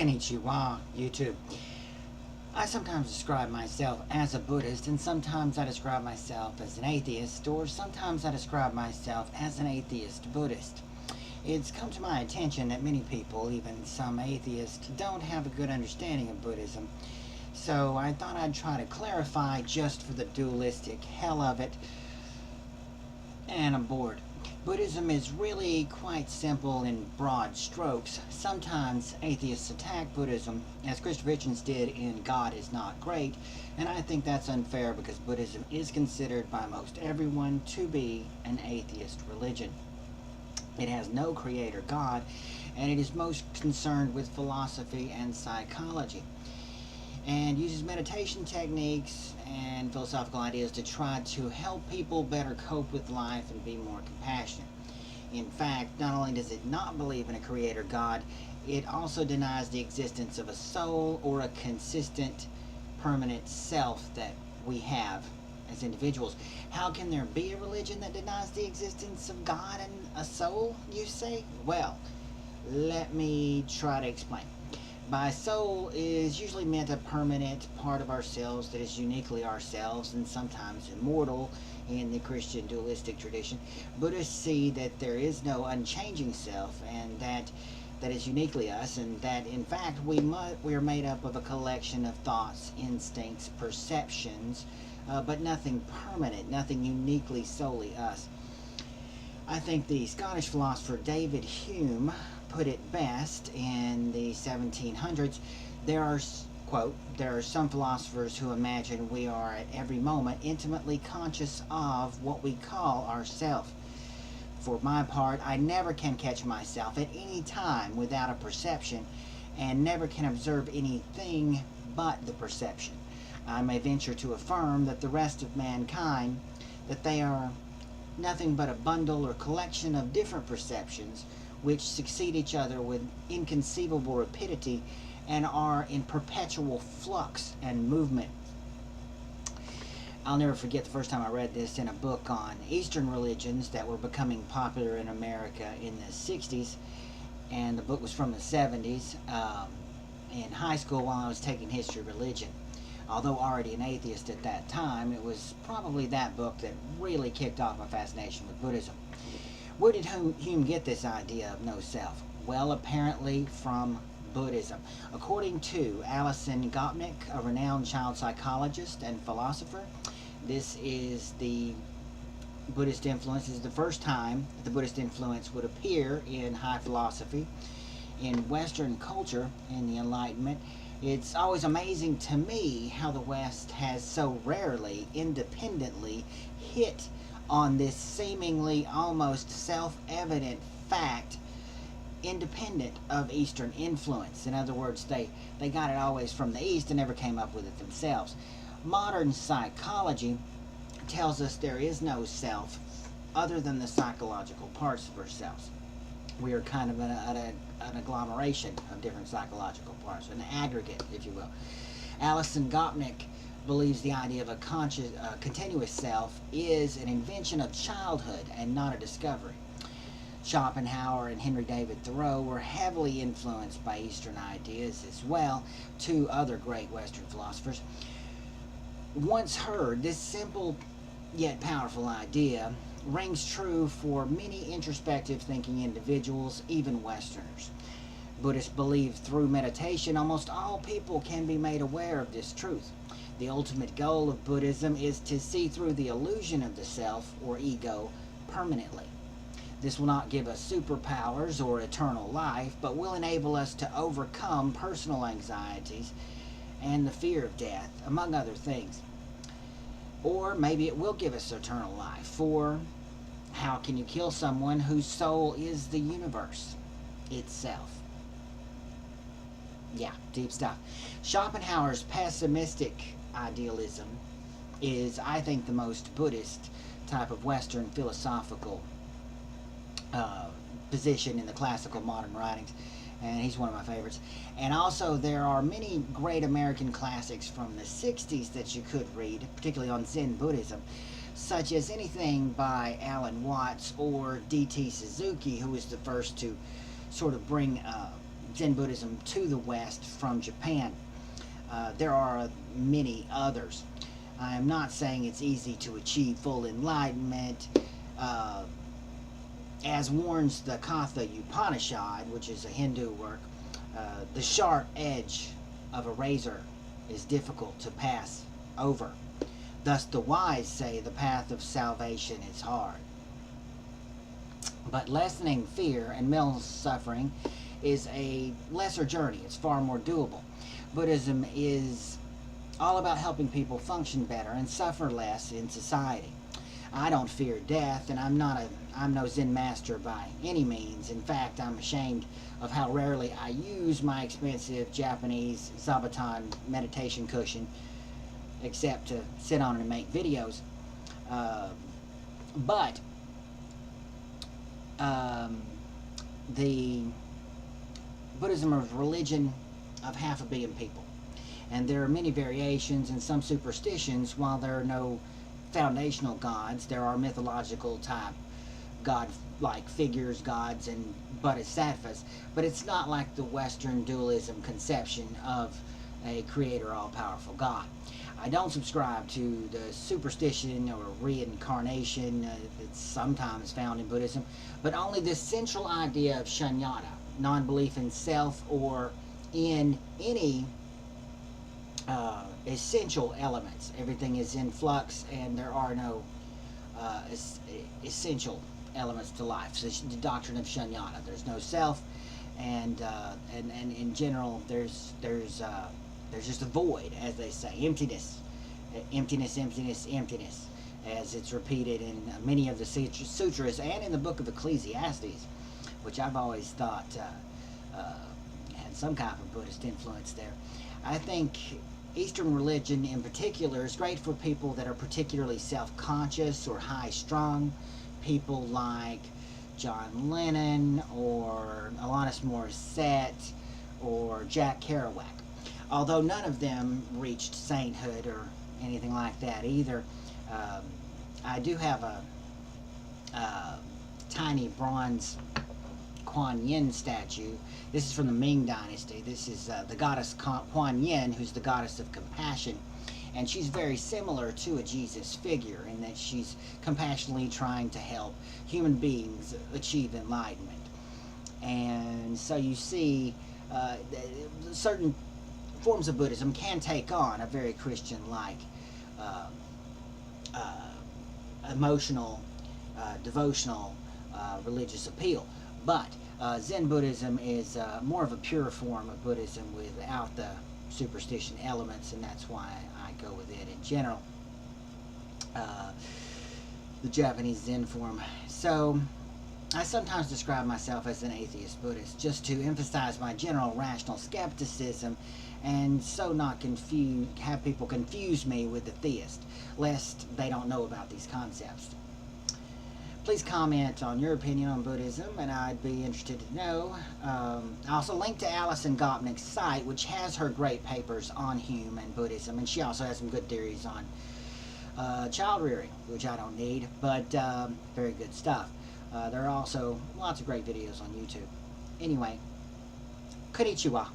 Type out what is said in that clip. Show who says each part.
Speaker 1: Konnichiwa, YouTube. I sometimes describe myself as a Buddhist, and sometimes I describe myself as an atheist, or sometimes I describe myself as an atheist Buddhist. It's come to my attention that many people, even some atheists, don't have a good understanding of Buddhism. So I thought I'd try to clarify just for the dualistic hell of it, and I'm bored. Buddhism is really quite simple in broad strokes. Sometimes atheists attack Buddhism, as Christopher Hitchens did in God is Not Great, and I think that's unfair because Buddhism is considered by most everyone to be an atheist religion. It has no creator God, and it is most concerned with philosophy and psychology, and uses meditation techniques and philosophical ideas to try to help people better cope with life and be more compassionate. In fact, not only does it not believe in a creator God, it also denies the existence of a soul or a consistent, permanent self that we have as individuals. How can there be a religion that denies the existence of God and a soul, you say? Well, let me try to explain. By soul is usually meant a permanent part of ourselves that is uniquely ourselves and sometimes immortal in the Christian dualistic tradition. Buddhists see that there is no unchanging self and that is uniquely us, and that in fact we are made up of a collection of thoughts, instincts, perceptions, but nothing permanent, nothing uniquely solely us. I think the Scottish philosopher David Hume put it best in the 1700s. There are some philosophers who imagine we are at every moment intimately conscious of what we call ourself. For my part, I never can catch myself at any time without a perception, and never can observe anything but the perception. I may venture to affirm that the rest of mankind, that they are nothing but a bundle or collection of different perceptions which succeed each other with inconceivable rapidity and are in perpetual flux and movement. I'll never forget the first time I read this in a book on Eastern religions that were becoming popular in America in the 60s, and the book was from the 70s, in high school while I was taking history of religion. Although already an atheist at that time, it was probably that book that really kicked off my fascination with Buddhism. Where did Hume get this idea of no self? Well, apparently from Buddhism. According to Alison Gopnik, a renowned child psychologist and philosopher, this is the Buddhist influence. This is the first time the Buddhist influence would appear in high philosophy. In Western culture, in the Enlightenment, it's always amazing to me how the West has so rarely, independently hit on this seemingly almost self-evident fact independent of Eastern influence. In other words, they got it always from the East and never came up with it themselves. Modern psychology tells us there is no self other than the psychological parts of ourselves. We are kind of an agglomeration of different psychological parts, an aggregate, if you will. Alison Gopnik believes the idea of a continuous self is an invention of childhood and not a discovery. Schopenhauer and Henry David Thoreau were heavily influenced by Eastern ideas as well, two other great Western philosophers. Once heard, this simple yet powerful idea rings true for many introspective thinking individuals, even Westerners. Buddhists believe through meditation almost all people can be made aware of this truth. The ultimate goal of Buddhism is to see through the illusion of the self or ego permanently. This will not give us superpowers or eternal life, but will enable us to overcome personal anxieties and the fear of death, among other things. Or maybe it will give us eternal life, for how can you kill someone whose soul is the universe itself? Yeah, deep stuff. Schopenhauer's pessimistic idealism is, I think, the most Buddhist type of Western philosophical position in the classical modern writings, and he's one of my favorites. And also there are many great American classics from the 60s that you could read, particularly on Zen Buddhism, such as anything by Alan Watts or D.T. Suzuki, who was the first to sort of bring Zen Buddhism to the West from Japan. There are many others. I am not saying it's easy to achieve full enlightenment. As warns the Katha Upanishad, which is a Hindu work, the sharp edge of a razor is difficult to pass over. Thus the wise say the path of salvation is hard. But lessening fear and mental suffering is a lesser journey. It's far more doable. Buddhism is all about helping people function better and suffer less in society. I don't fear death, and I'm no Zen master by any means. In fact, I'm ashamed of how rarely I use my expensive Japanese Zabuton meditation cushion, except to sit on it and make videos. But the Buddhism is a religion of 500 million people, and there are many variations and some superstitions. While there are no foundational gods, there are mythological type god-like figures, gods, and bodhisattvas, but it's not like the Western dualism conception of a creator, all-powerful God. I don't subscribe to the superstition or reincarnation that's sometimes found in Buddhism, but only this central idea of shunyata, non-belief in self or in any essential elements. Everything is in flux, and there are no essential elements to life. So the doctrine of shunyata. There's no self, and in general, there's just a void, as they say, emptiness, emptiness, emptiness, emptiness, as it's repeated in many of the sutras and in the book of Ecclesiastes, which I've always thought had some kind of Buddhist influence there. I think Eastern religion in particular is great for people that are particularly self-conscious or high-strung, people like John Lennon or Alanis Morissette or Jack Kerouac. Although none of them reached sainthood or anything like that either. I do have a tiny bronze Kuan Yin statue. This is from the Ming Dynasty. This is the goddess Kuan Yin, who's the goddess of compassion. And she's very similar to a Jesus figure in that she's compassionately trying to help human beings achieve enlightenment. And so you see certain forms of Buddhism can take on a very Christian-like emotional, devotional, religious appeal. But Zen Buddhism is more of a pure form of Buddhism without the superstition elements, and that's why I go with it in general. The Japanese Zen form. So I sometimes describe myself as an atheist Buddhist, just to emphasize my general rational skepticism, and so not have people confuse me with the theist, lest they don't know about these concepts. Please comment on your opinion on Buddhism, and I'd be interested to know. I also link to Alison Gopnik's site, which has her great papers on Hume and Buddhism, and she also has some good theories on child rearing, which I don't need, but very good stuff. There are also lots of great videos on YouTube. Anyway, konnichiwa.